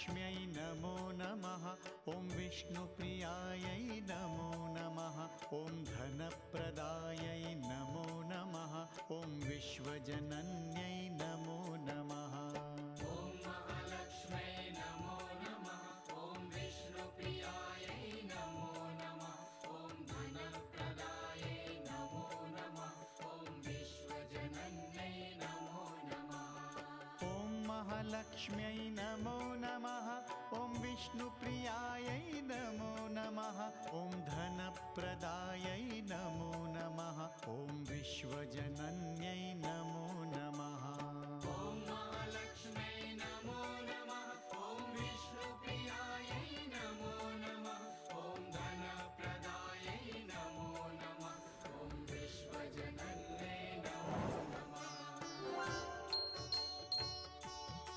महालक्ष्म्यै नमो नमः। ॐ विष्णुप्रियायै नमो नमः। ॐ धनप्रदायै नमो नमः। ॐ विश्वजनन्यै नमो नमः। ॐ महालक्ष्म्यै नमो नमः। ॐ विष्णुप्रियायै नमो नमः। ॐ धनप्रदायै नमो नमः। ॐ विश्वजनन्यै नमो नमः। ॐ महालक्ष्म्यै नमो नमः। ॐ विष्णुप्रियायै नमो नमः। ॐ धनप्रदायै नमो नमः। ॐ विश्वजनन्यै नमो नमः।